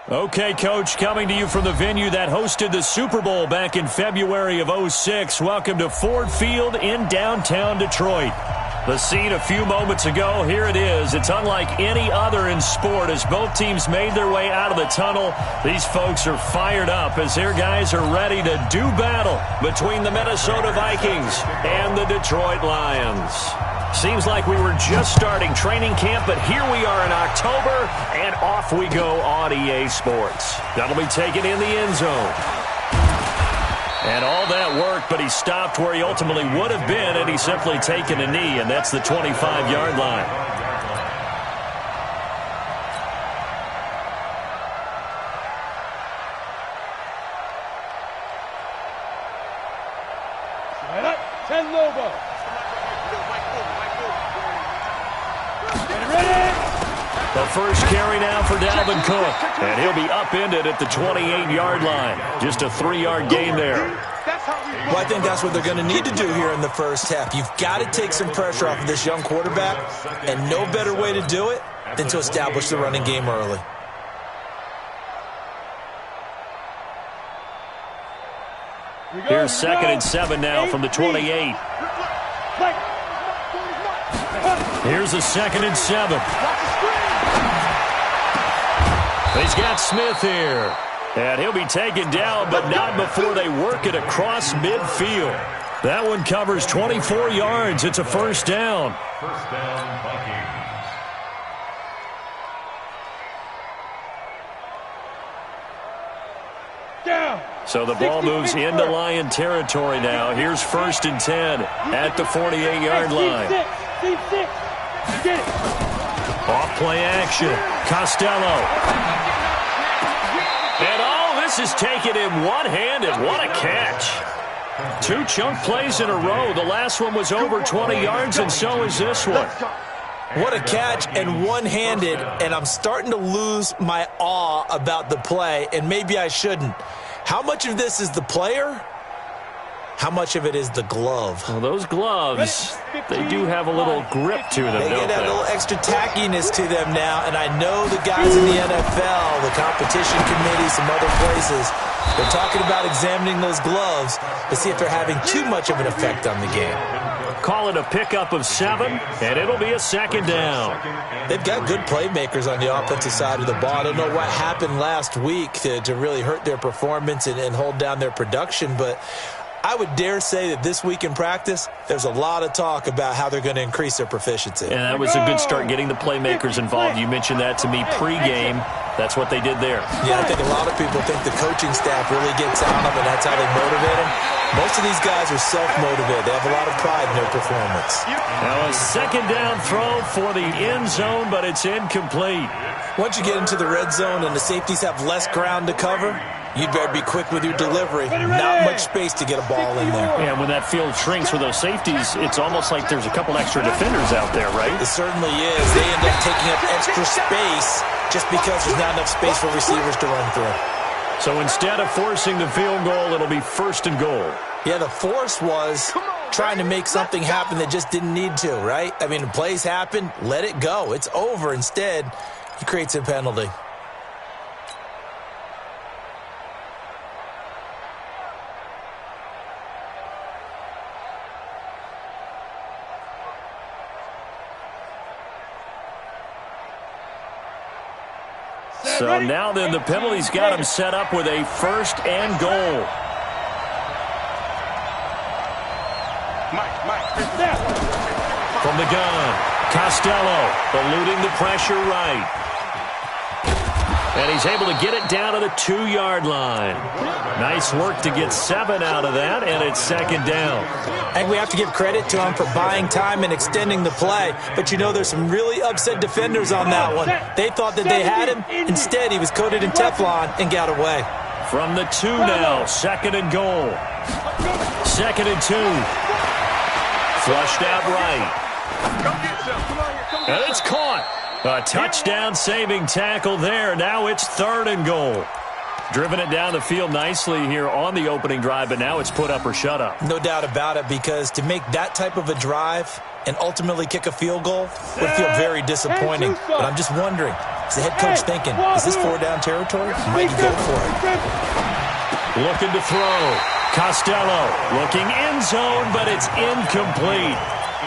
Okay, Coach, coming to you from the venue that hosted the Super Bowl back in February of '06. Welcome to Ford Field in downtown Detroit. The scene a few moments ago, here it is. It's unlike any other in sport as both teams made their way out of the tunnel. These folks are fired up as their guys are ready to do battle between the Minnesota Vikings and the Detroit Lions. Seems like we were just starting training camp, but here we are in October, and off we go on EA Sports. That'll be taken in the end zone. And all that work, but he stopped where he ultimately would have been, and he's simply taken a knee, and that's the 25-yard line. The first carry now for Dalvin Cook, and he'll be upended at the 28-yard line. Just a 3-yard gain there. Well, I think that's what they're going to need to do here in the first half. You've got to take some pressure off of this young quarterback, and no better way to do it than to establish the running game early. Here's 2nd and 7 now from the 28. Here's a 2nd and 7. He's got Smith here. And he'll be taken down, but not before they work it across midfield. That one covers 24 yards. It's a first down. First down, Vikings. Down. So the ball moves into Lion territory now. Here's 1st and 10 at the 48-yard line. Off play action. Costello. And this is taking him one-handed. What a catch. 2 chunk plays in a row. The last one was over 20 yards, and so is this one. What a catch and one-handed, and I'm starting to lose my awe about the play, and maybe I shouldn't. How much of this is the player? How much of it is the glove? Well, those gloves, they do have a little grip to them, They don't get they? a little extra tackiness to them now, and I know the guys in the NFL, the competition committee, some other places, they're talking about examining those gloves to see if they're having too much of an effect on the game. Call it a pickup of 7, and it'll be a 2nd down. They've got good playmakers on the offensive side of the ball. I don't know what happened last week to really hurt their performance and hold down their production, but I would dare say that this week in practice, there's a lot of talk about how they're going to increase their proficiency. And that was a good start, getting the playmakers involved. You mentioned that to me pregame. That's what they did there. Yeah, I think a lot of people think the coaching staff really gets on them, and that's how they motivate them. Most of these guys are self-motivated. They have a lot of pride in their performance. Now a 2nd down throw for the end zone, but it's incomplete. Once you get into the red zone and the safeties have less ground to cover, you'd better be quick with your delivery. Not much space to get a ball in there. And when that field shrinks with those safeties, it's almost like there's a couple extra defenders out there, right? It certainly is. They end up taking up extra space just because there's not enough space for receivers to run through. So instead of forcing the field goal, it'll be 1st and goal. Yeah, the force was trying to make something happen that just didn't need to, right? I mean, the plays happen, let it go. It's over. Instead, he creates a penalty. So now then the penalty's got him set up with a 1st and goal. From the gun, Costello eluding the pressure right. And he's able to get it down to the 2-yard line. Nice work to get 7 out of that, and it's 2nd down. And we have to give credit to him for buying time and extending the play. But you know, there's some really upset defenders on that one. They thought that they had him. Instead, he was coated in Teflon and got away. From the 2 now, 2nd and goal. 2nd and 2. Flushed out right. And it's caught. A touchdown-saving tackle there. Now it's 3rd and goal. Driven it down the field nicely here on the opening drive, but now it's put up or shut up. No doubt about it, because to make that type of a drive and ultimately kick a field goal would feel very disappointing. But I'm just wondering, is the head coach thinking, is this 4-down territory? Might he go for it? Looking to throw. Costello looking end zone, but it's incomplete.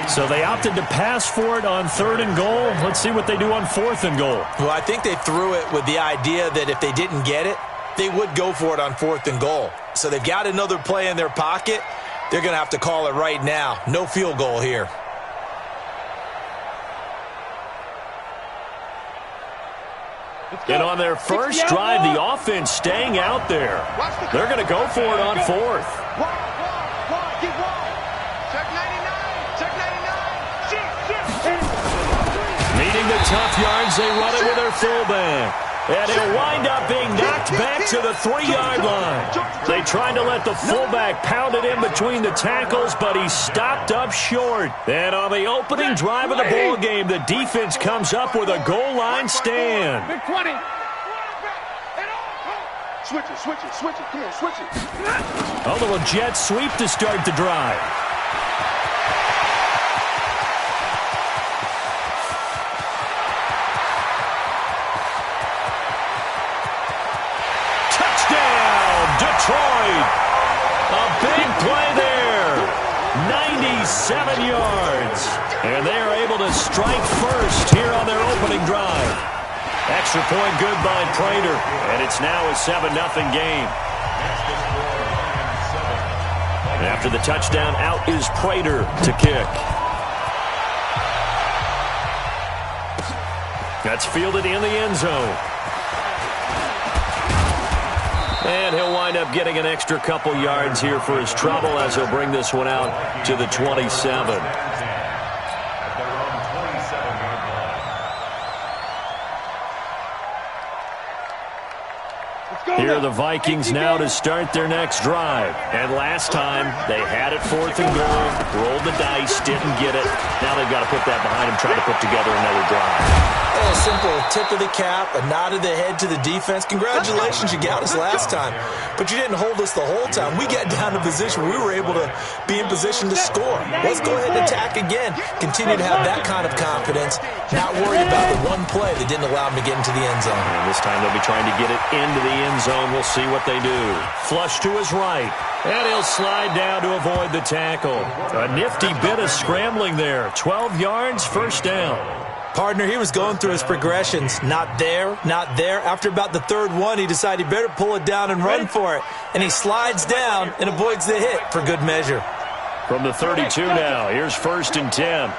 So they opted to pass for it on 3rd and goal. Let's see what they do on 4th and goal. Well, I think they threw it with the idea that if they didn't get it, they would go for it on 4th and goal. So they've got another play in their pocket. They're going to have to call it right now. No field goal here. And on their first drive, the offense staying out there. They're going to go for it on 4th. Meeting the tough yards, they run it with their fullback. And he'll wind up being knocked back to the 3-yard line. They tried to let the fullback pound it in between the tackles, but he stopped up short. And on the opening drive of the ball game, the defense comes up with a goal line stand. Big 20. Switch it. Come on, switch it. A little jet sweep to start the drive. Detroit. A big play there. 97 yards. And they are able to strike first here on their opening drive. Extra point good by Prater. And it's now a 7-0 game. And after the touchdown, out is Prater to kick. That's fielded in the end zone. And he'll wind up getting an extra couple yards here for his trouble as he'll bring this one out to the 27. Here are the Vikings now to start their next drive. And last time, they had it 4th and goal, rolled the dice, didn't get it. Now they've got to put that behind them, try to put together another drive. A simple tip of the cap, a nod of the head to the defense. Congratulations, you got us last time. But you didn't hold us the whole time. We got down to position where we were able to be in position to score. Let's go ahead and attack again. Continue to have that kind of confidence, not worry about the one play that didn't allow them to get into the end zone. And this time they'll be trying to get it into the end zone. We'll see what they do. Flush to his right. And he'll slide down to avoid the tackle. A nifty bit of scrambling there. 12 yards, first down. Partner, he was going through his progressions. Not there, not there. After about the 3rd one, he decided he better pull it down and run for it. And he slides down and avoids the hit for good measure. From the 32 now, here's 1st and 10.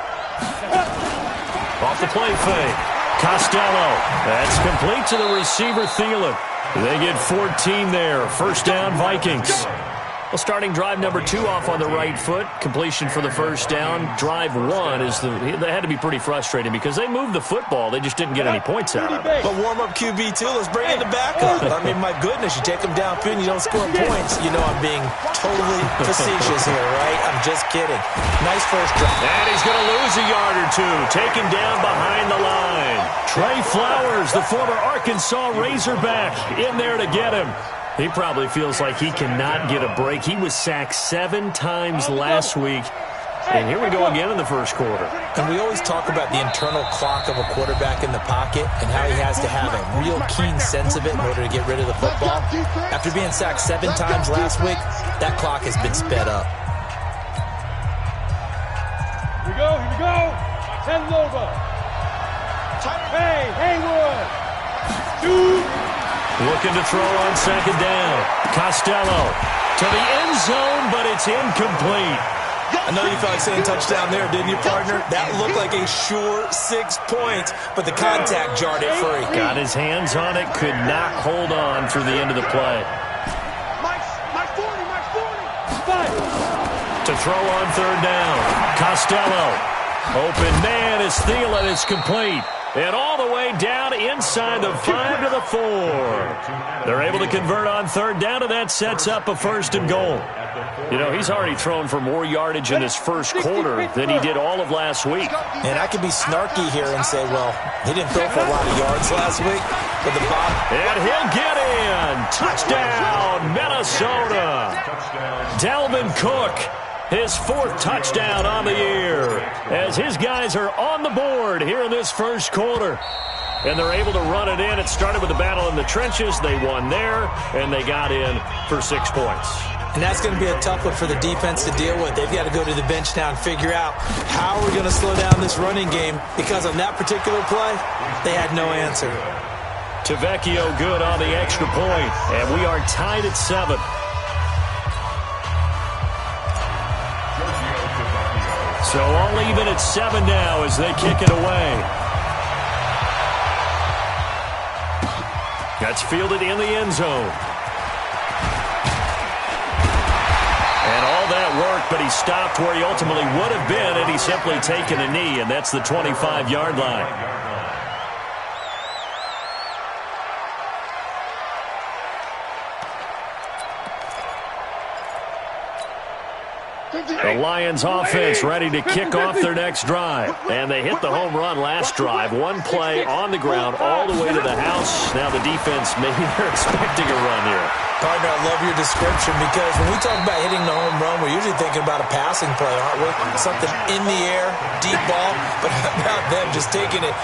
Off the play fake. Costello. That's complete to the receiver, Thielen. They get 14 there. First down, Vikings. Well, starting drive number 2 off on the right foot. Completion for the first down. Drive 1 is they had to be pretty frustrating because they moved the football. They just didn't get any points out of it. But warm-up QB, too. Let's bring in the backup. I mean, my goodness, you take them downfield and you don't score points. You know I'm being totally facetious here, right? I'm just kidding. Nice first drive. And he's going to lose a yard or two. Taken down behind the line. Trey Flowers, the former Arkansas Razorback, in there to get him. He probably feels like he cannot get a break. He was sacked 7 times last week. And here we go again in the first quarter. And we always talk about the internal clock of a quarterback in the pocket and how he has to have a real keen sense of it in order to get rid of the football. After being sacked 7 times last week, that clock has been sped up. Here we go. Send over. Hey, Haywood. 2. Looking to throw on second down. Costello to the end zone, but it's incomplete. I know you felt like saying touchdown there, didn't you, partner? That looked like a sure 6 points, but the contact jarred it free. Got his hands on it, could not hold on through the end of the play. Mike's 40. To throw on third down. Costello. Open man is Thielen. It's complete. And all the way down inside the 5 to the 4. They're able to convert on third down, and that sets up a 1st and goal. You know, he's already thrown for more yardage in his first quarter than he did all of last week. And I could be snarky here and say, well, he didn't throw for a lot of yards last week. But the bottom. And he'll get in. Touchdown, Minnesota. Dalvin Cook, his 4th touchdown on the year, as his guys are on the board here in this first quarter. And they're able to run it in. It started with a battle in the trenches. They won there, and they got in for 6 points. And that's going to be a tough one for the defense to deal with. They've got to go to the bench now and figure out how we're going to slow down this running game, because on that particular play, they had no answer. Tavecchio good on the extra point, and we are tied at 7. So all even at 7 now as they kick it away. That's fielded in the end zone. And all that work, but he stopped where he ultimately would have been had he simply taken a knee, and that's the 25-yard line. The Lions offense ready to kick off their next drive. And they hit the home run last drive. One play on the ground all the way to the house. Now the defense, maybe they're expecting a run here. Partner, I love your description, because when we talk about hitting the home run, we're usually thinking about a passing play, aren't we? Something in the air, deep ball. But how about them just taking it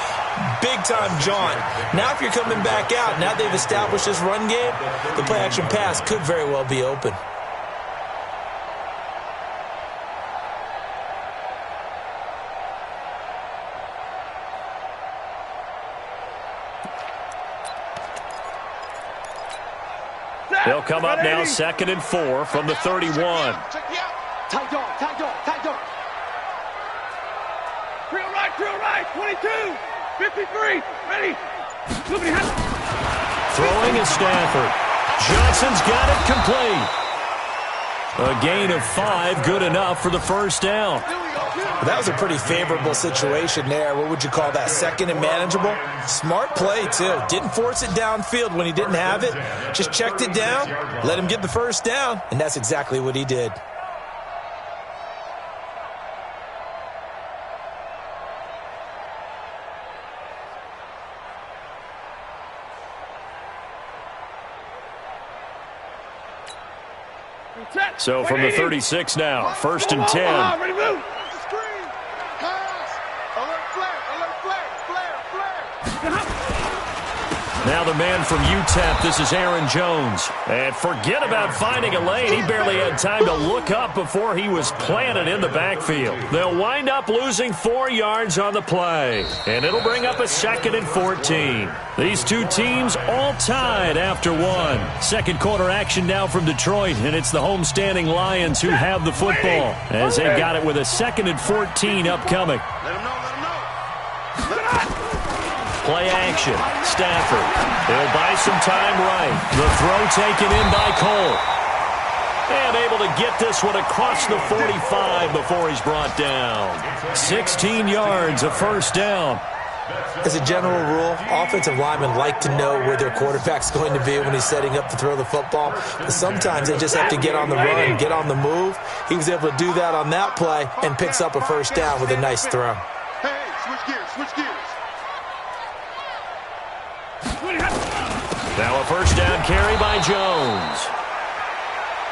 big-time jaunt? Now if you're coming back out, now they've established this run game, the play-action pass could very well be open. They'll come up now 2nd and 4 from the 31. Tight dog, tight dog, tight dog. Drill right, 22, 53, ready. Throwing is Stafford. Johnson's got it complete. A gain of 5, good enough for the first down. That was a pretty favorable situation there. What would you call that? 2nd and manageable? Smart play, too. Didn't force it downfield when he didn't have it. Just checked it down, let him get the first down, and that's exactly what he did. So from the 36 now, 1st and 10. Ready, move. Now the man from UTEP, this is Aaron Jones. And forget about finding a lane. He barely had time to look up before he was planted in the backfield. They'll wind up losing 4 yards on the play. And it'll bring up a 2nd and 14. These two teams all tied after 1. Second quarter action now from Detroit, and it's the homestanding Lions who have the football, as they've got it with a 2nd and 14 upcoming. Play action. Stafford. He'll buy some time right. The throw taken in by Cole. And able to get this one across the 45 before he's brought down. 16 yards, a first down. As a general rule, offensive linemen like to know where their quarterback's going to be when he's setting up to throw the football. But sometimes they just have to get on the run, get on the move. He was able to do that on that play and picks up a first down with a nice throw. Hey, switch gears, switch gears. Now a first down carry by Jones.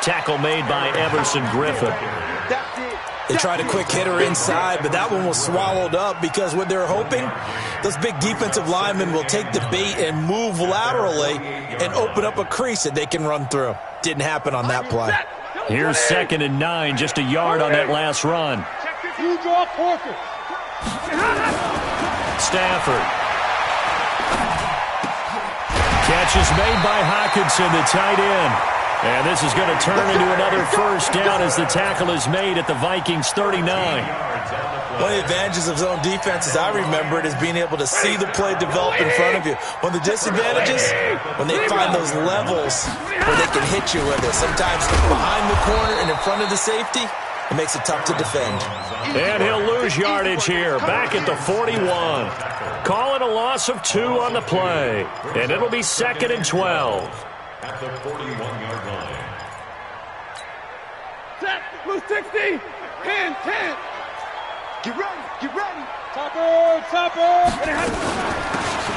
Tackle made by Everson Griffin. They tried a quick hitter inside, but that one was swallowed up because what they're hoping, those big defensive linemen will take the bait and move laterally and open up a crease that they can run through. Didn't happen on that play. Here's 2nd and 9, just a yard on that last run. You draw Porter. Stafford. Catch is made by Hawkinson, the tight end. And this is going to turn into another first down as the tackle is made at the Vikings 39. One of the advantages of zone defense, as I remember it, is being able to see the play develop in front of you. One of the disadvantages, when they find those levels where they can hit you with it. Sometimes behind the corner and in front of the safety, it makes it tough to defend. And he'll lose yardage here, back at the 41. Call it a loss of 2 on the play. And it'll be 2nd and 12. At the 41-yard line. Blue 60. 10, 10. Get ready, get ready. Topper, topper.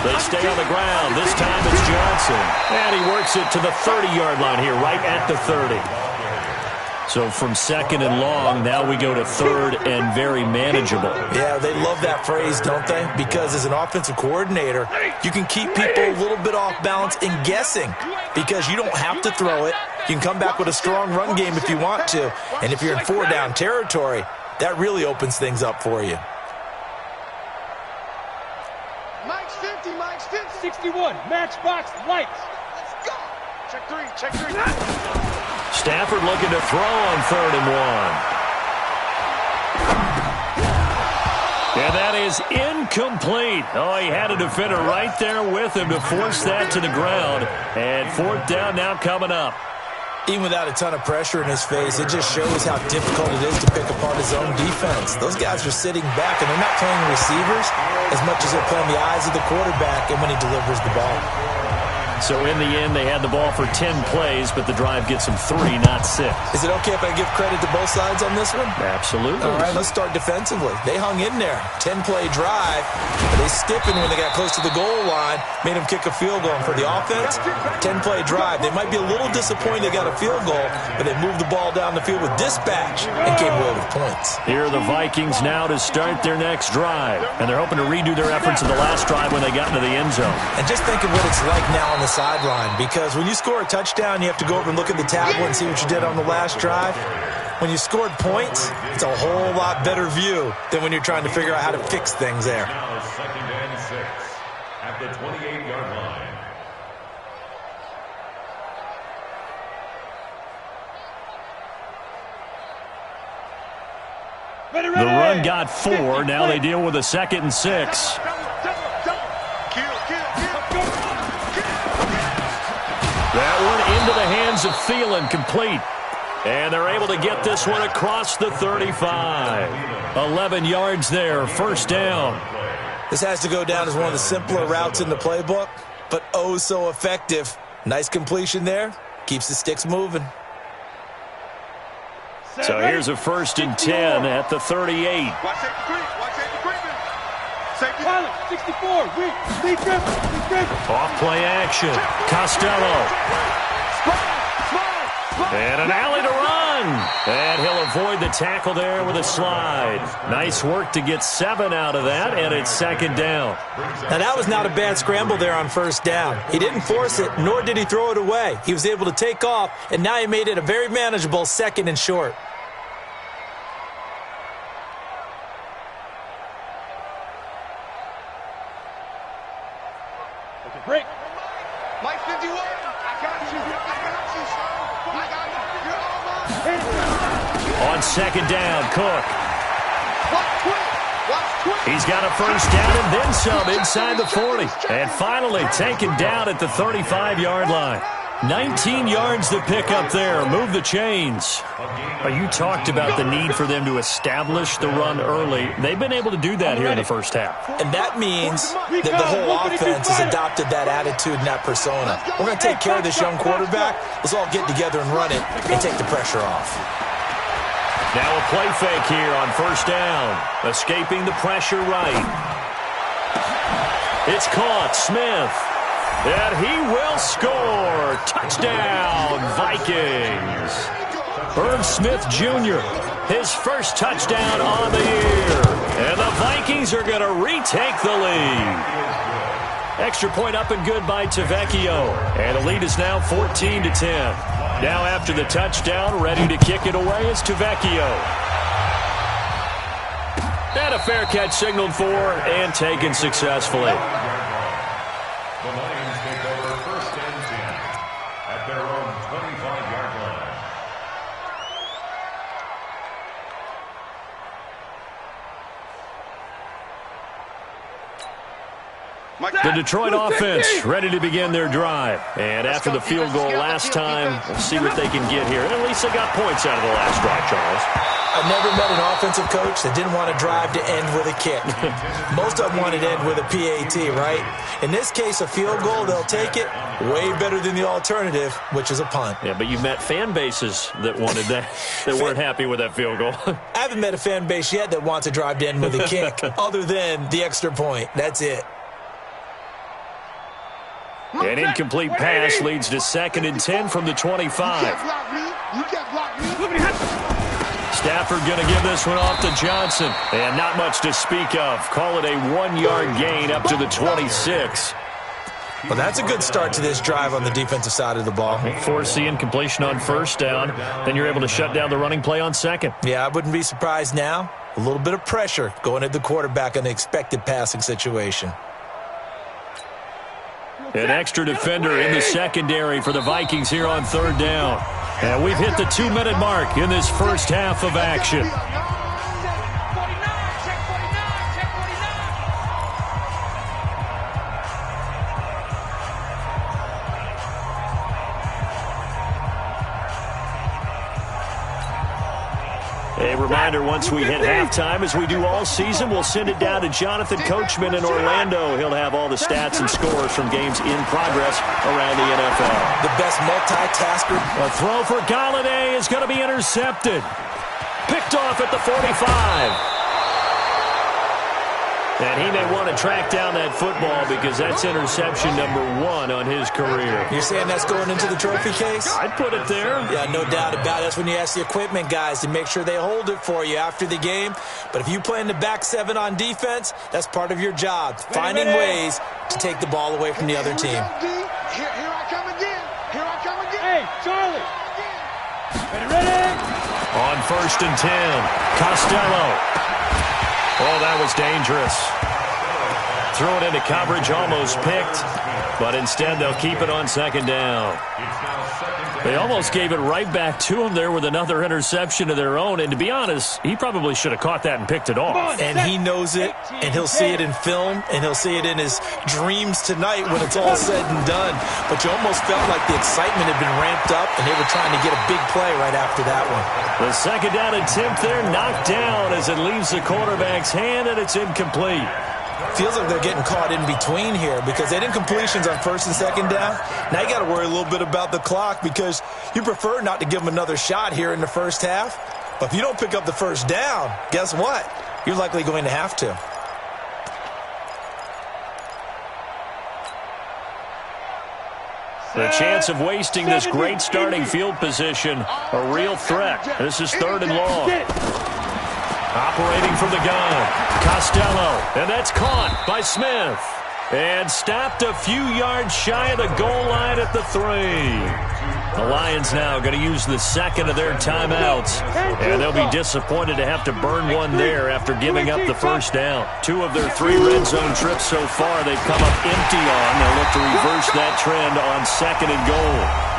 They stay on the ground. This time it's Johnson. And he works it to the 30-yard line here, right at the 30. So from second and long, now we go to third and very manageable. Yeah, they love that phrase, don't they? Because as an offensive coordinator, you can keep people a little bit off balance and guessing because you don't have to throw it. You can come back with a strong run game if you want to. And if you're in 4-down territory, that really opens things up for you. Mike's 50, Mike's 50. 61, matchbox lights. Let's go. Check three, check three. Stafford looking to throw on 3rd and 1. And that is incomplete. Oh, he had a defender right there with him to force that to the ground. And 4th down now coming up. Even without a ton of pressure in his face, it just shows how difficult it is to pick apart his own defense. Those guys are sitting back, and they're not playing receivers as much as they're playing the eyes of the quarterback and when he delivers the ball. So in the end, they had the ball for 10 plays, but the drive gets them 3, not 6. Is it okay if I give credit to both sides on this one? Absolutely. All right, let's start defensively. They hung in there. 10-play drive, but they stiffened when they got close to the goal line, made them kick a field goal. And for the offense, 10-play drive. They might be a little disappointed they got a field goal, but they moved the ball down the field with dispatch and came away with points. Here are the Vikings now to start their next drive, and they're hoping to redo their efforts of the last drive when they got into the end zone. And just think of what it's like now on the sideline, because when you score a touchdown, you have to go over and look at the tablet and see what you did on the last drive. When you scored points, it's a whole lot better view than when you're trying to figure out how to fix things there. Now 2nd and 6 at the 28-yard line. Ready, The ready. run got 4. Now they deal with a 2nd and 6. That one into the hands of Thielen, complete. And they're able to get this one across the 35. 11 yards there, 1st down. This has to go down as one of the simpler routes in the playbook, but oh so effective. Nice completion there. Keeps the sticks moving. So here's a 1st and 10 at the 38. Watch safety creep, watch safety creeping. Safety. Pilot, 64, lead grip. Off play action. Costello. And an alley to run. And he'll avoid the tackle there with a slide. Nice work to get 7 out of that, and it's 2nd down. Now that was not a bad scramble there on 1st down. He didn't force it, nor did he throw it away. He was able to take off, and now he made it a very manageable 2nd and short. Okay, break. Mike 51. I got you. I got you. You're all mine. On 2nd down, Cook. Watch Twit. Watch Twit. He's got a 1st down and then some inside the 40. And finally taken down at the 35-yard line. 19 yards to pick up there. Move the chains. You talked about the need for them to establish the run early. They've been able to do that here in the 1st half. And that means that the whole offense has adopted that attitude and that persona. We're going to take care of this young quarterback. Let's all get together and run it and take the pressure off. Now a play fake here on 1st down. Escaping the pressure right. It's caught. Smith. And he will score. Touchdown, Vikings. Irv Smith Jr., his first touchdown on the year. And the Vikings are going to retake the lead. Extra point up and good by Tavecchio. And the lead is now 14-10. Now after the touchdown, ready to kick it away is Tavecchio. And a fair catch signaled for and taken successfully. The Lions take over 1st and 10 at their own 25-yard line. The Detroit offense ready to begin their drive. And after the field goal last time, we'll see what they can get here. And at least they got points out of the last drive, Charles. I've never met an offensive coach that didn't want to drive to end with a kick. Most of them wanted to end with a PAT, right? In this case, a field goal, they'll take it. Way better than the alternative, which is a punt. Yeah, but you've met fan bases that wanted that, that weren't happy with that field goal. I haven't met a fan base yet that wants to drive to end with a kick, other than the extra point. That's it. An incomplete pass leads to 2nd and 10 from the 25. Stafford going to give this one off to Johnson. And not much to speak of. Call it a 1-yard gain up to the 26. Well, that's a good start to this drive on the defensive side of the ball. Force the incompletion on 1st down. Then you're able to shut down the running play on 2nd. Yeah, I wouldn't be surprised now. A little bit of pressure going at the quarterback in an expected passing situation. An extra defender in the secondary for the Vikings here on 3rd down. And we've hit the 2-minute mark in this first half of action. A reminder, once we hit halftime, as we do all season, we'll send it down to Jonathan Coachman in Orlando. He'll have all the stats and scores from games in progress around the NFL. The best multitasker. A throw for Galladay is going to be intercepted. Picked off at the 45. And he may want to track down that football because that's interception number 1 on his career. You're saying that's going into the trophy case? I'd put it there. Yeah, no doubt about it. That's when you ask the equipment guys to make sure they hold it for you after the game. But if you play in the back 7 on defense, that's part of your job, finding ways to take the ball away from the other team. Here I come again. Here I come again. Hey, Charlie. Ready? On 1st and 10, Costello. Oh, that was dangerous. Threw it into coverage, almost picked. But instead, they'll keep it on 2nd down. They almost gave it right back to him there with another interception of their own. And to be honest, he probably should have caught that and picked it off. And he knows it, and he'll see it in film, and he'll see it in his dreams tonight when it's all said and done. But you almost felt like the excitement had been ramped up, and they were trying to get a big play right after that one. The 2nd down attempt there knocked down as it leaves the quarterback's hand, and it's incomplete. Feels like they're getting caught in between here because they did incompletions on 1st and 2nd down. Now you got to worry a little bit about the clock because you prefer not to give them another shot here in the first half. But if you don't pick up the 1st down, guess what? You're likely going to have to. The chance of wasting this great starting field position, a real threat. This is 3rd and long. Operating from the gun, Costello, and that's caught by Smith. And stopped a few yards shy of the goal line at the 3. The Lions now going to use the 2nd of their timeouts, and they'll be disappointed to have to burn one there after giving up the 1st down. 2 of their 3 red zone trips so far they've come up empty on. They'll look to reverse that trend on 2nd and goal.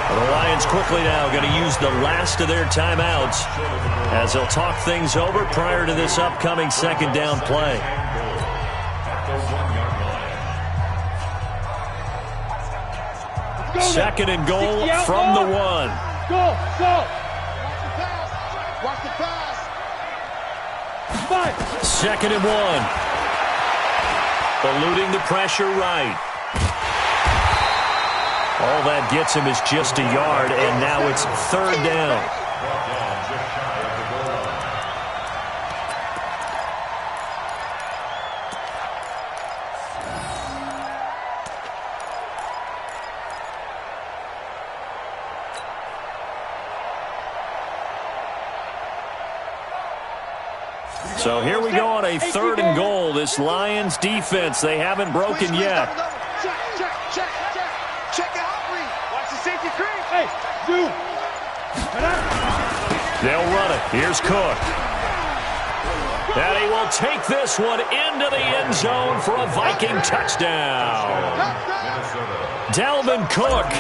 The Lions quickly now going to use the last of their timeouts as they'll talk things over prior to this upcoming 2nd down play. Second and goal from the 1. Go. Watch the pass. 5. 2nd and 1. Eluding the pressure right. All that gets him is just a yard, and now it's 3rd down. So here we go on a 3rd and goal. This Lions defense, they haven't broken yet. Check the hot read. Watch the safety creep. Hey, dude. They'll run it. Here's Cook. And he will take this one into the end zone for a Viking touchdown. Dalvin Cook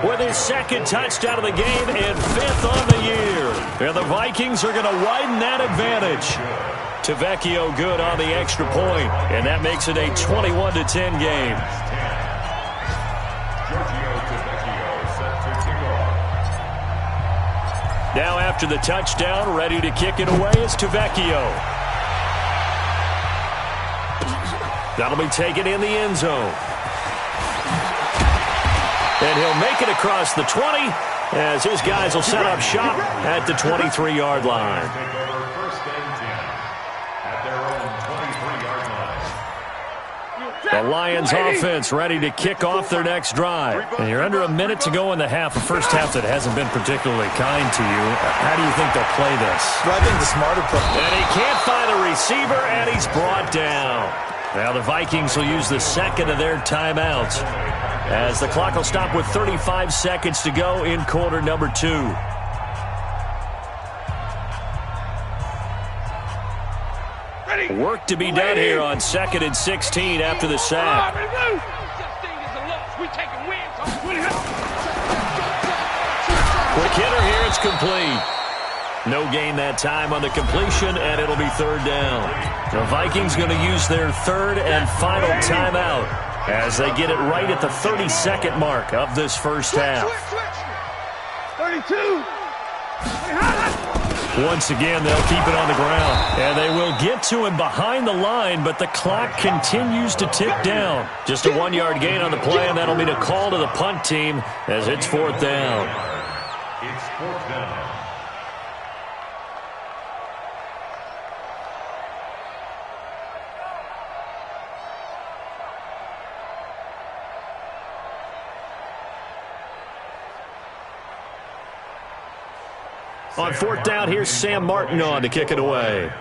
with his 2nd touchdown of the game and 5th on the year. And the Vikings are going to widen that advantage Tavecchio good on the extra point, and that makes it a 21-10 game. Now after the touchdown, ready to kick it away is Tavecchio. That'll be taken in the end zone. And he'll make it across the 20 as his guys will set up shop at the 23-yard line. The Lions offense ready to kick off their next drive. And you're under a minute to go in the half, a first half that hasn't been particularly kind to you. How do you think they'll play this? Well, I think the smarter play. And he can't find a receiver, and he's brought down. Now the Vikings will use the second of their timeouts as the clock will stop with 35 seconds to go in quarter number 2. Work to be done here on 2nd and 16 after the sack. Quick hitter here, it's complete. No gain that time on the completion, and it'll be third down. The Vikings going to use their third and final timeout as they get it right at the 30-second mark of this first half. 32. Once again, they'll keep it on the ground, and they will get to him behind the line, but the clock continues to tick down. Just a 1-yard gain on the play, and that'll be the call to the punt team as it's fourth down. It's fourth down. On fourth down, here's Sam Martin on to kick it away.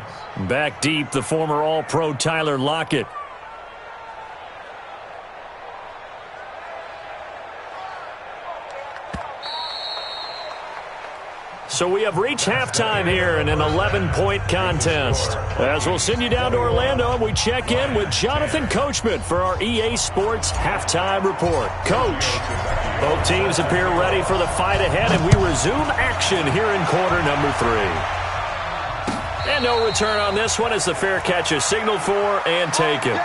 Back deep, the former All-Pro Tyler Lockett. So we have reached halftime here in an 11-point contest. As we'll send you down to Orlando, and we check in with Jonathan Coachman for our EA Sports Halftime Report. Coach, both teams appear ready for the fight ahead, and we resume action here in quarter number 3. And no return on this one as the fair catch is signaled for and taken.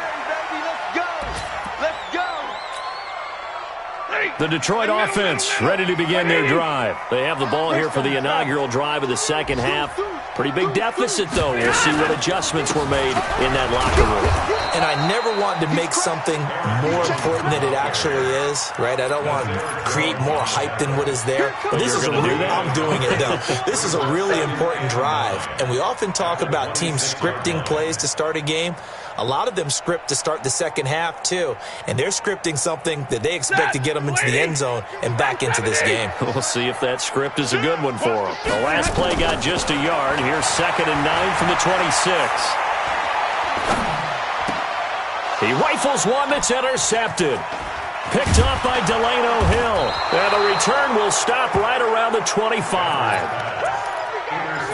The Detroit offense ready to begin their drive. They have the ball here for the inaugural drive of the second half. Pretty big deficit, though. We'll see what adjustments were made in that locker room. And I never want to make something more important than it actually is, right? I don't want to create more hype than what is there. But this is I'm doing it, though. This is a really important drive. And we often talk about teams scripting plays to start a game. A lot of them script to start the second half, too. And they're scripting something that they expect to get them into the end zone and back into this game. We'll see if that script is a good one for them. The last play got just a yard. Here's 2nd and 9 from the 26. He rifles one that's intercepted. Picked up by Delano Hill. And the return will stop right around the 25.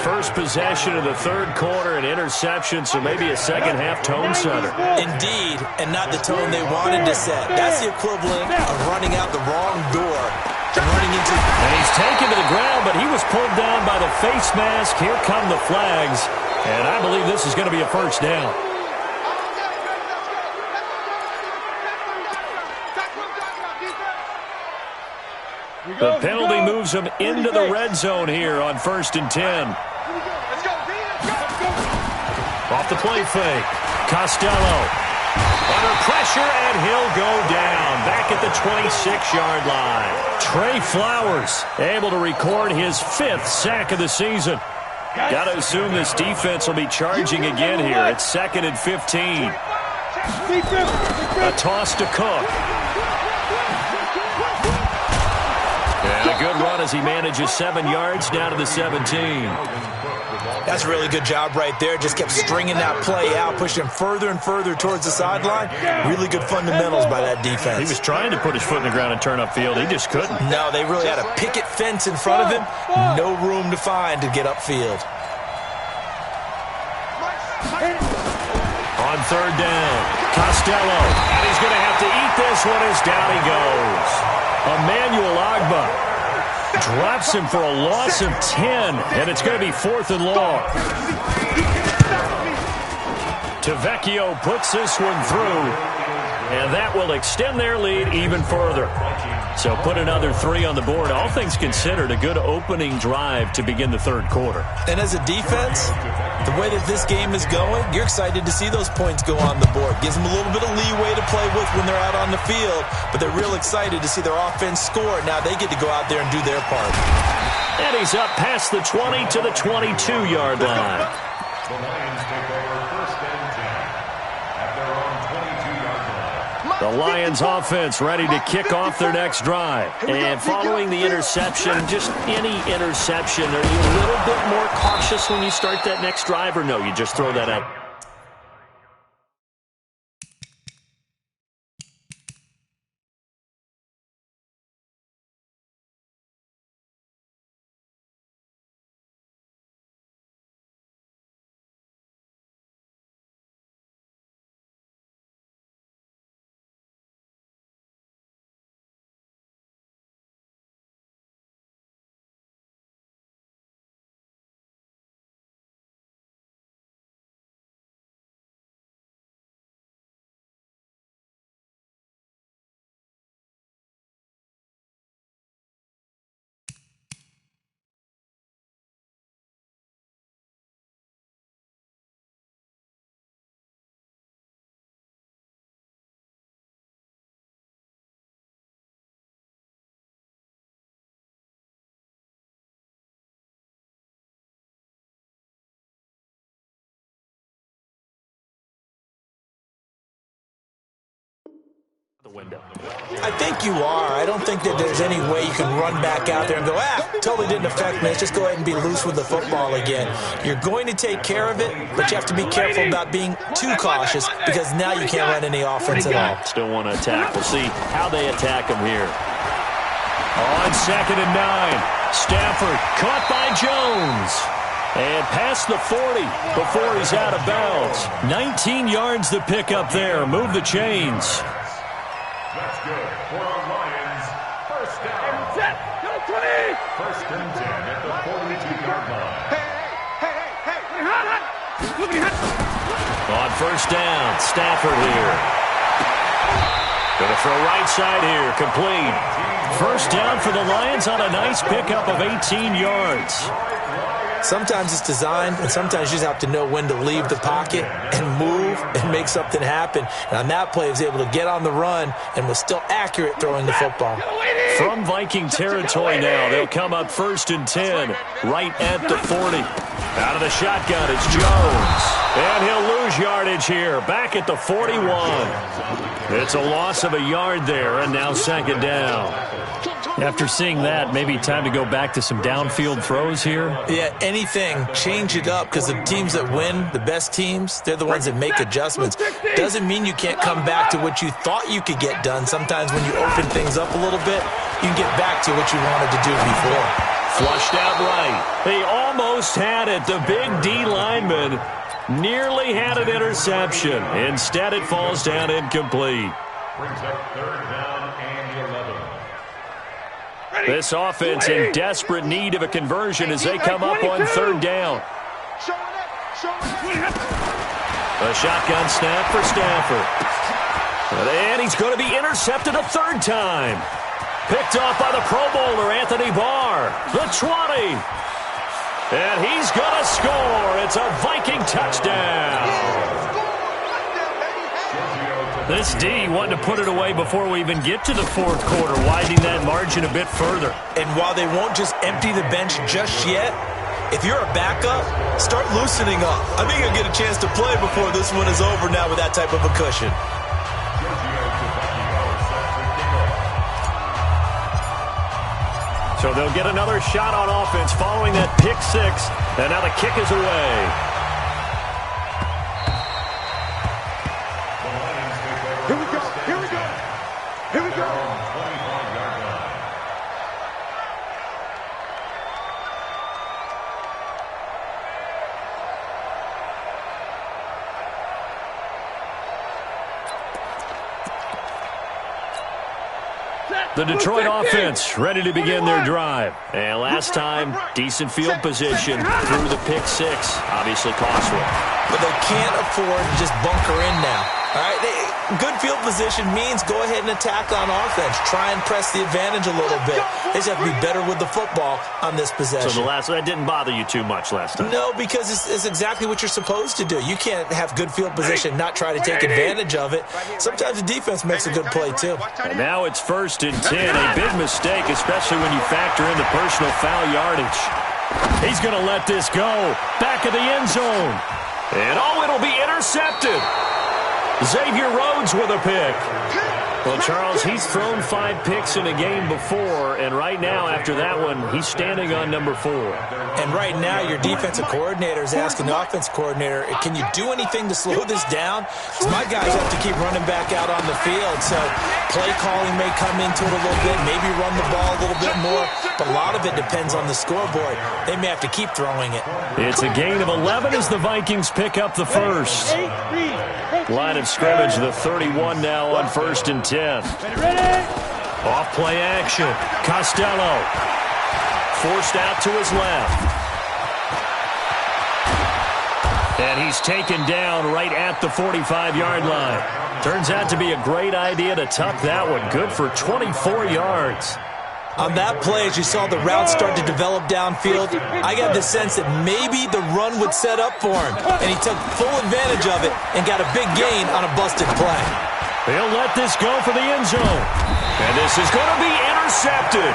First possession of the third quarter, an interception, so maybe a second-half tone setter. Indeed, and not the tone they wanted to set. That's the equivalent of running out the wrong door and running into... And he's taken to the ground, but he was pulled down by the face mask. Here come the flags, and I believe this is going to be a first down. The penalty moves him into the red zone here on 1st and 10. Off the play fake. Costello under pressure, and he'll go down back at the 26-yard line. Trey Flowers able to record his 5th sack of the season. Got to assume this defense will be charging again here. It's 2nd and 15. A toss to Cook. And a good run as he manages 7 yards down to the 17. That's a really good job right there. Just kept stringing that play out, pushing further and further towards the sideline. Really good fundamentals by that defense. He was trying to put his foot in the ground and turn upfield. He just couldn't. No, they really had a picket fence in front of him. No room to find to get upfield. On 3rd down, Costello. And he's going to have to eat this one as down he goes. Emmanuel Ogbah drops him for a loss of 10, and it's going to be 4th and long. Tavecchio puts this one through, and that will extend their lead even further. So put another 3 on the board. All things considered, a good opening drive to begin the third quarter. And as a defense, the way that this game is going, you're excited to see those points go on the board. Gives them a little bit of leeway to play with when they're out on the field, but they're real excited to see their offense score. Now they get to go out there and do their part. And he's up past the 20 to the 22-yard line. The Lions take over first and 10 at their own 22-yard line. The Lions offense ready to kick off their next drive. And following the interception, just any interception, are you a little bit more cautious when you start that next drive, or no, you just throw that out? The window. I think you are. I don't think that there's any way you can run back out there and go, totally didn't affect me. Let's just go ahead and be loose with the football again. You're going to take care of it, but you have to be careful about being too cautious because now you can't run any offense at all. Still want to attack. We'll see how they attack him here. On 2nd and 9, Stafford caught by Jones. And past the 40 before he's out of bounds. 19 yards to pick up there. Move the chains. That's good for our Lions. First down. First and 10 at the 42-yard line. On first down, Stafford here. Going to throw right side here, complete. First down for the Lions on a nice pickup of 18 yards. Sometimes it's designed, and sometimes you just have to know when to leave the pocket and move and make something happen. And on that play, he was able to get on the run and was still accurate throwing the football. From Viking territory now, they'll come up first and 10, right at the 40. Out of the shotgun, it's Jones. And he'll lose yardage here, back at the 41. It's a loss of a yard there, and now second down. After seeing that, maybe time to go back to some downfield throws here? Yeah, anything. Change it up because the teams that win, the best teams, they're the ones that make adjustments. Doesn't mean you can't come back to what you thought you could get done. Sometimes when you open things up a little bit, you can get back to what you wanted to do before. Flushed out right. They almost had it. The big D lineman nearly had an interception. Instead, it falls down incomplete. Brings up third down and 11. This offense in desperate need of a conversion as they come up on third down. A shotgun snap for Stafford. And he's going to be intercepted a third time. Picked off by the Pro Bowler, Anthony Barr. The 20. And he's going to score. It's a Viking touchdown. This D wanted to put it away before we even get to the fourth quarter, widening that margin a bit further. And while they won't just empty the bench just yet, if you're a backup, start loosening up. I think you'll get a chance to play before this one is over now with that type of a cushion. So they'll get another shot on offense following that pick six. And now the kick is away. Here we go. Here we go. Here we go. 25-yard line. The Detroit offense ready to begin their drive. And last time, decent field position through the pick six. Obviously costly. But they can't afford to just bunker in now. All right, good field position means go ahead and attack on offense. Try and press the advantage a little bit. They just have to be better with the football on this possession. So that didn't bother you too much last time? No, because it's exactly what you're supposed to do. You can't have good field position, not try to take advantage of it. Sometimes the defense makes a good play, too. And now it's 1st and 10. A big mistake, especially when you factor in the personal foul yardage. He's going to let this go. Back of the end zone. And, it'll be intercepted. Xavier Rhodes with a pick. Well, Charles, he's thrown 5 picks in a game before, and right now, after that one, he's standing on number 4. And right now, your defensive coordinator is asking the offense coordinator, can you do anything to slow this down? Because my guys have to keep running back out on the field, so play calling may come into it a little bit, maybe run the ball a little bit more, but a lot of it depends on the scoreboard. They may have to keep throwing it. It's a gain of 11 as the Vikings pick up the first. Line of scrimmage, the 31 now on 1st and 10. Off play action. Costello forced out to his left. And he's taken down right at the 45-yard line. Turns out to be a great idea to tuck that one. Good for 24 yards. On that play, as you saw the route start to develop downfield, I got the sense that maybe the run would set up for him. And he took full advantage of it and got a big gain on a busted play. He'll let this go for the end zone. And this is going to be intercepted.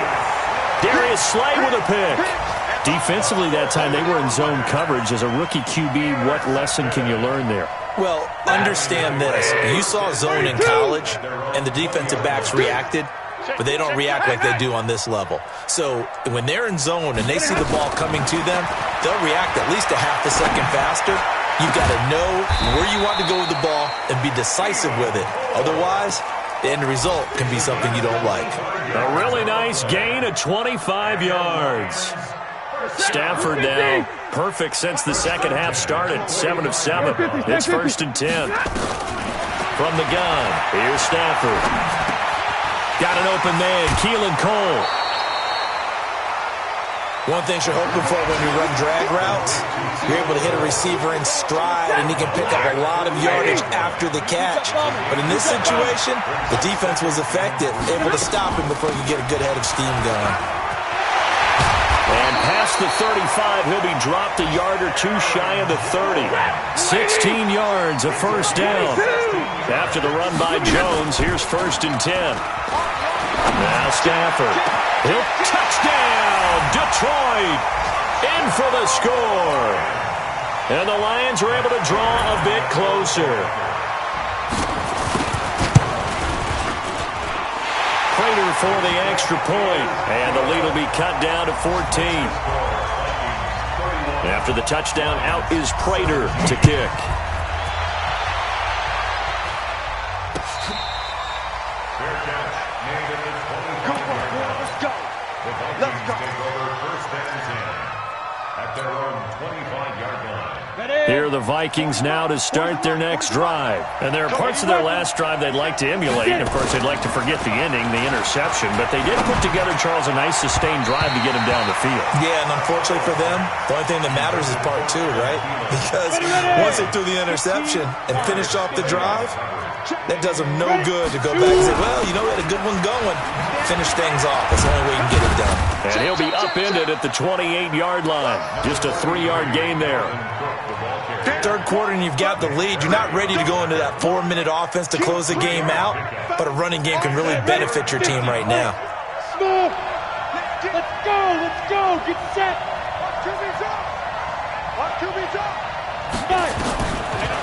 Darius Slay with a pick. Defensively that time, they were in zone coverage. As a rookie QB, what lesson can you learn there? Well, understand this. You saw zone in college, and the defensive backs reacted, but they don't react like they do on this level. So when they're in zone and they see the ball coming to them, they'll react at least a half a second faster. You've got to know where you want to go with the ball and be decisive with it. Otherwise, the end result can be something you don't like. A really nice gain of 25 yards. Stafford now perfect since the second half started. 7 of 7. It's 1st and 10. From the gun, here's Stafford. Got an open man, Keelan Cole. One thing you're hoping for when you run drag routes, you're able to hit a receiver in stride, and he can pick up a lot of yardage after the catch. But in this situation, the defense was effective, able to stop him before he could get a good head of steam going. And past the 35, he'll be dropped a yard or two shy of the 30. 16 yards, a first down. After the run by Jones, here's 1st and 10. Now Stafford. He'll touchdown, Detroit. In for the score. And the Lions are able to draw a bit closer. Prater for the extra point. And the lead will be cut down to 14. After the touchdown, out is Prater to kick. Here are the Vikings now to start their next drive. And there are parts of their last drive they'd like to emulate. And, of course, they'd like to forget the ending, the interception. But they did put together, Charles, a nice sustained drive to get him down the field. Yeah, and unfortunately for them, the only thing that matters is part 2, right? Because once they threw the interception and finished off the drive, that does them no good to go back and say, well, you know, we had a good one going. Finish things off. That's the only way you can get it done. And he'll be upended at the 28-yard line. Just a 3-yard gain there. Third quarter and you've got the lead. You're not ready to go into that 4-minute offense to close the game out, but a running game can really benefit your team right now. Let's go. Let's go. Get set. QB's up.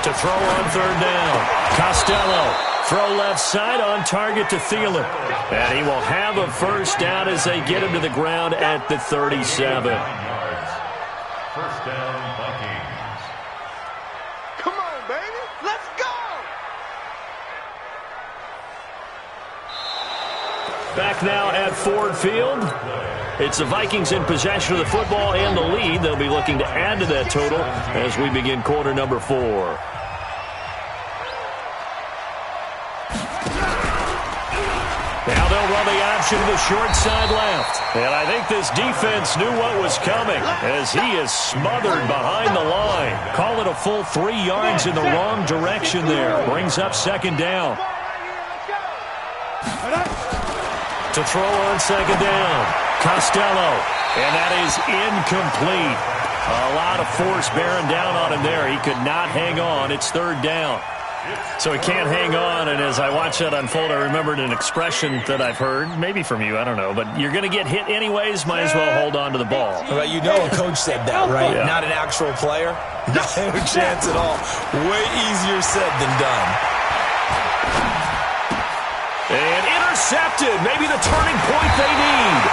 To throw on 3rd down. Costello. Throw left side on target to Thielen. And he will have a first down as they get him to the ground at the 37. First down, Vikings. Come on, baby. Let's go. Back now at Ford Field. It's the Vikings in possession of the football and the lead. They'll be looking to add to that total as we begin quarter number 4. Now they'll run the option to the short side left. And I think this defense knew what was coming as he is smothered behind the line. Call it a full 3 yards in the wrong direction there. Brings up second down. To throw on second down, Costello. And that is incomplete. A lot of force bearing down on him there. He could not hang on. It's third down. So he can't hang on, and as I watch that unfold, I remembered an expression that I've heard, maybe from you, I don't know, but you're going to get hit anyways, might as well hold on to the ball. Well, you know a coach said that, right? Yeah. Not an actual player. No chance at all. Way easier said than done. And intercepted, maybe the turning point they need.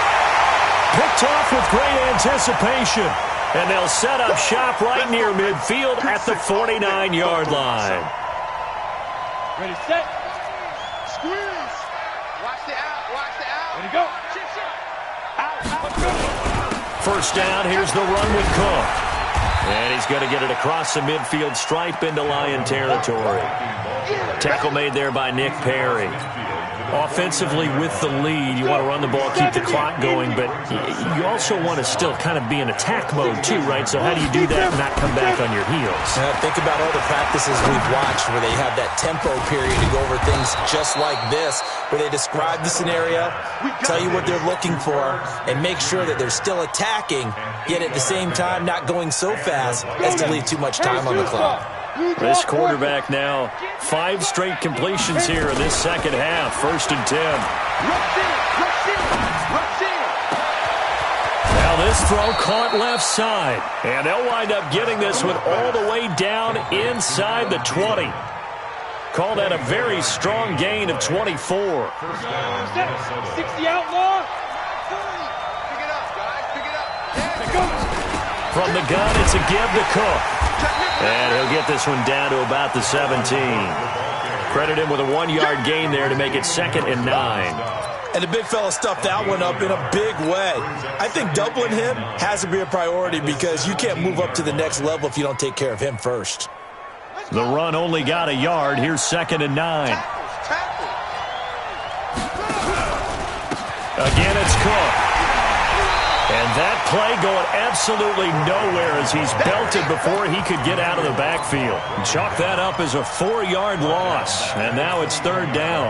Picked off with great anticipation, and they'll set up shop right near midfield at the 49-yard line. Ready, set. Squeeze. Watch the out. Watch the out. Ready, go. Out. First down, here's the run with Cook. And he's going to get it across the midfield stripe into Lion territory. Tackle made there by Nick Perry. Offensively with the lead, you want to run the ball, keep the clock going, but you also want to still kind of be in attack mode too, right? So how do you do that and not come back on your heels? Think about all the practices we've watched where they have that tempo period to go over things just like this, where they describe the scenario, tell you what they're looking for, and make sure that they're still attacking, yet at the same time not going so fast as to leave too much time on the clock. This quarterback now, 5 straight completions here in this second half. First and 10. Now this throw caught left side. And they'll wind up getting this one all the way down inside the 20. Call that a very strong gain of 24. 60 outlaw. Pick it up, guys. Pick it up. From the gun, it's a give to Cook. And he'll get this one down to about the 17. Credit him with a 1-yard gain there to make it 2nd and 9. And the big fella stuffed that one up in a big way. I think doubling him has to be a priority because you can't move up to the next level if you don't take care of him first. The run only got a yard. Here's 2nd and 9. Again, it's Cook. And that play going absolutely nowhere as he's belted before he could get out of the backfield. Chalk that up as a 4-yard loss. And now it's third down.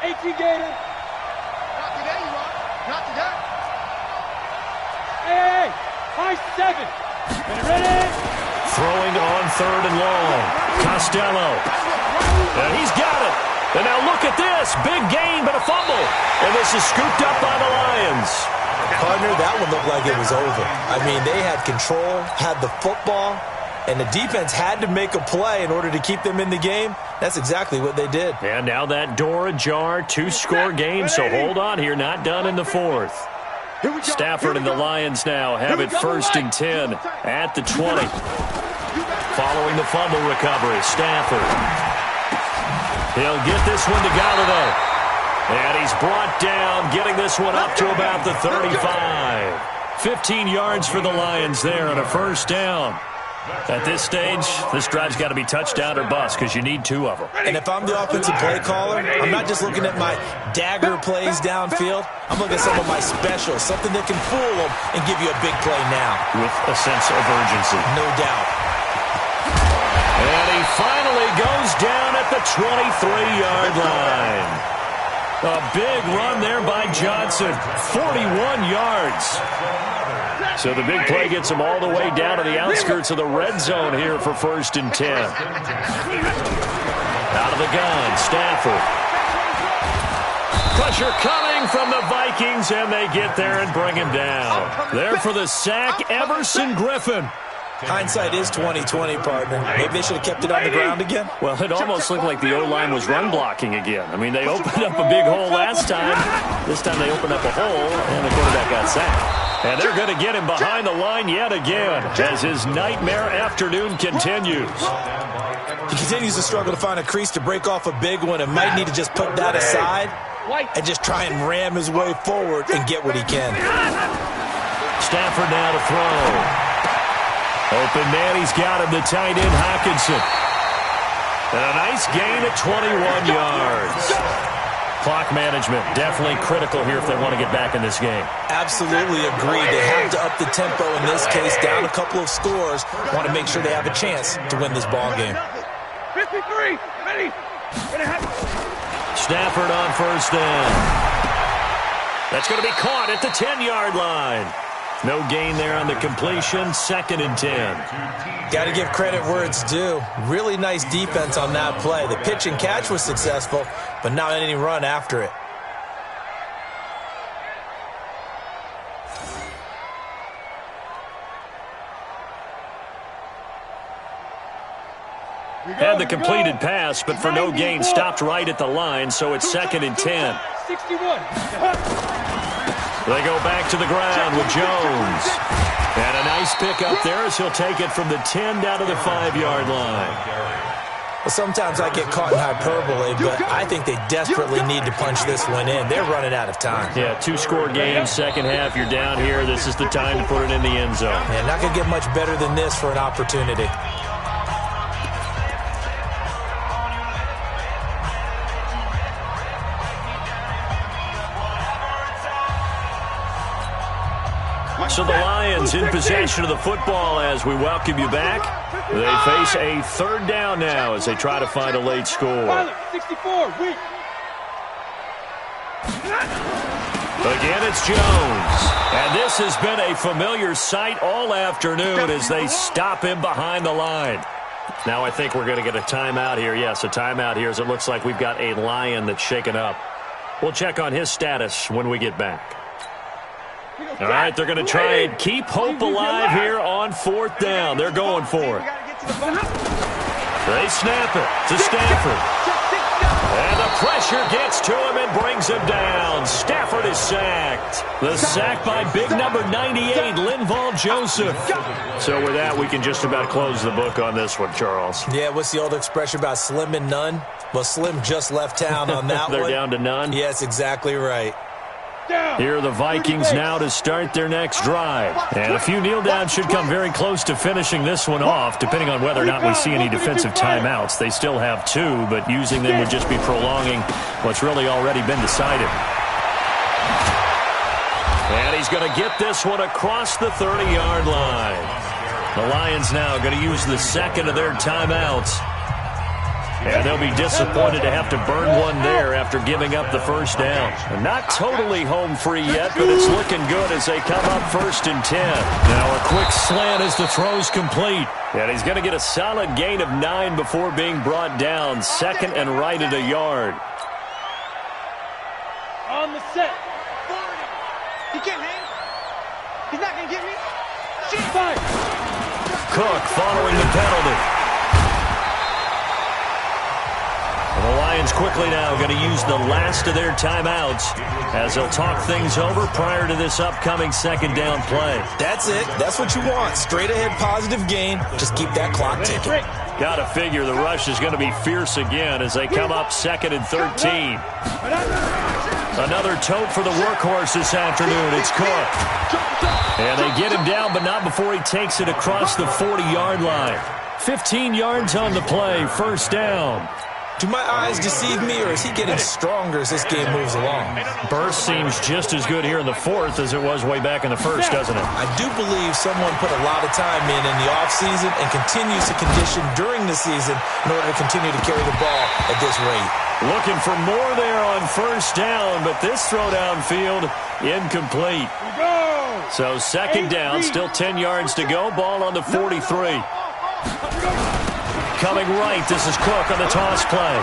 18 Gator. Not today, you are. Not today. Hey, high 7. Ready? Throwing on 3rd and long. Costello. And he's got it. And now look at this. Big gain, but a fumble. And this is scooped up by the Lions. Partner, that one looked like it was over. I mean, they had control, had the football, and the defense had to make a play in order to keep them in the game. That's exactly what they did. And now that door ajar, 2-score game, so hold on here. Not done in the 4th. Stafford and the Lions now have it 1st and 10 at the 20. Following the fumble recovery, Stafford. He'll get this one to Galladay. And he's brought down, getting this one up to about the 35. 15 yards for the Lions there on a first down. At this stage, this drive's got to be touchdown or bust because you need 2 of them. And if I'm the offensive play caller, I'm not just looking at my dagger plays downfield. I'm looking at some of my specials, something that can fool them and give you a big play now. With a sense of urgency. No doubt. And he finally goes down at the 23-yard line. A big run there by Johnson. 41 yards. So the big play gets him all the way down to the outskirts of the red zone here for 1st and 10. Out of the gun, Stafford. Pressure coming from the Vikings, and they get there and bring him down. There for the sack, Everson Griffin. Hindsight is 20/20, partner. Maybe they should have kept it on the ground again. Well, it almost looked like the O-line was run blocking again. I mean, they opened up a big hole last time. This time they opened up a hole, and the quarterback got sacked. And they're going to get him behind the line yet again as his nightmare afternoon continues. He continues to struggle to find a crease to break off a big one and might need to just put that aside and just try and ram his way forward and get what he can. Stafford now to throw. Open man, he's got him, the tight end, Hockenson. And a nice gain at 21 yards. Clock management definitely critical here if they want to get back in this game. Absolutely agreed. They have to up the tempo in this case, down a couple of scores. Want to make sure they have a chance to win this ball game. 53, ready. Stafford on first down. That's going to be caught at the 10-yard line. No gain there on the completion. 2nd and 10. Got to give credit where it's due. Really nice defense on that play. The pitch and catch was successful, but not any run after it. Had the completed pass, but for no gain, stopped right at the line, so it's 2nd and 10. 61. They go back to the ground with Jones. And a nice pick up there as he'll take it from the 10 down to the 5-yard line. Well, sometimes I get caught in hyperbole, but I think they desperately need to punch this one in. They're running out of time. Yeah, 2-score game, second half. You're down here. This is the time to put it in the end zone. Man, not going to get much better than this for an opportunity. So the Lions in possession of the football as we welcome you back. They face a 3rd down now as they try to find a late score. 64, weak. Again, it's Jones. And this has been a familiar sight all afternoon as they stop him behind the line. Now I think we're going to get a timeout here. Yes, a timeout here as it looks like we've got a Lion that's shaken up. We'll check on his status when we get back. All right, they're going to try and keep hope alive here on 4th down. They're going for it. They snap it to Stafford. And the pressure gets to him and brings him down. Stafford is sacked. The sack by big number 98, Linval Joseph. So with that, we can just about close the book on this one, Charles. Yeah, what's the old expression about slim and none? Well, Slim just left town on that They're one. down to none? Yes, exactly right. Here are the Vikings now to start their next drive. And a few kneel downs should come very close to finishing this one off, depending on whether or not we see any defensive timeouts. They still have 2, but using them would just be prolonging what's really already been decided. And he's going to get this one across the 30-yard line. The Lions now going to use the 2nd of their timeouts. And they'll be disappointed to have to burn one there after giving up the 1st down. And not totally home free yet, but it's looking good as they come up 1st and 10. Now a quick slant as the throw's complete. And he's going to get a solid gain of 9 before being brought down. 2nd and right at a yard. On the set. 40. He can't hang. He's not going to get me. Shoot. 5. Cook following the penalty. The Lions quickly now going to use the last of their timeouts as they'll talk things over prior to this upcoming 2nd down play. That's it. That's what you want. Straight ahead positive gain. Just keep that clock ticking. Got to figure the rush is going to be fierce again as they come up 2nd and 13. Another tote for the workhorse this afternoon. It's Cook. And they get him down, but not before he takes it across the 40-yard line. 15 yards on the play. 1st down. Do my eyes deceive me, or is he getting stronger as this game moves along? Burst seems just as good here in the 4th as it was way back in the 1st, doesn't it? I do believe someone put a lot of time in the offseason and continues to condition during the season in order to continue to carry the ball at this rate. Looking for more there on 1st down, but this throw downfield incomplete. So 2nd down, still 10 yards to go. Ball on the 43. Coming right, this is Cook on the toss play.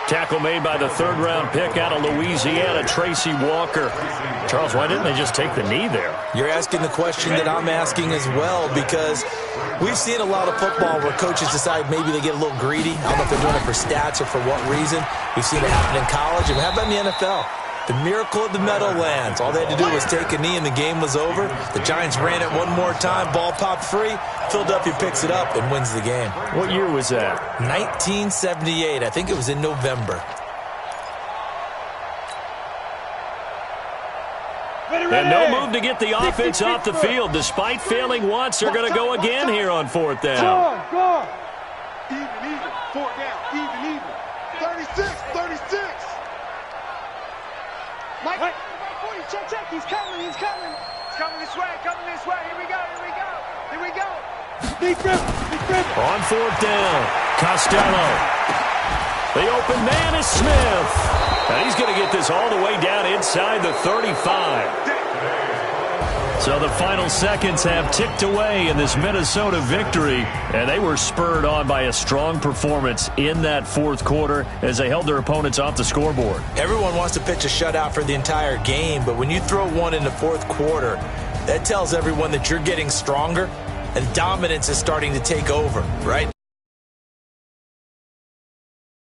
Tackle made by the 3rd-round pick out of Louisiana, Tracy Walker. Charles, why didn't they just take the knee there? You're asking the question that I'm asking as well, because we've seen a lot of football where coaches decide maybe they get a little greedy. I don't know if they're doing it for stats or for what reason. We've seen it happen in college, and how about in the NFL? The miracle of the Meadowlands. All they had to do was take a knee and the game was over. The Giants ran it one more time. Ball popped free. Philadelphia picks it up and wins the game. What year was that? 1978. I think it was in November. Ready, And no move to get the offense off the field. Despite failing once, they're going to go again here on 4th down. Go. Even. 4th down. Even. 36. Mike, 40, check. He's coming. He's coming this way. Here we go. On 4th down, Costello. The open man is Smith. And he's going to get this all the way down inside the 35. So the final seconds have ticked away in this Minnesota victory, and they were spurred on by a strong performance in that 4th quarter as they held their opponents off the scoreboard. Everyone wants to pitch a shutout for the entire game, but when you throw one in the 4th quarter, that tells everyone that you're getting stronger and dominance is starting to take over, right?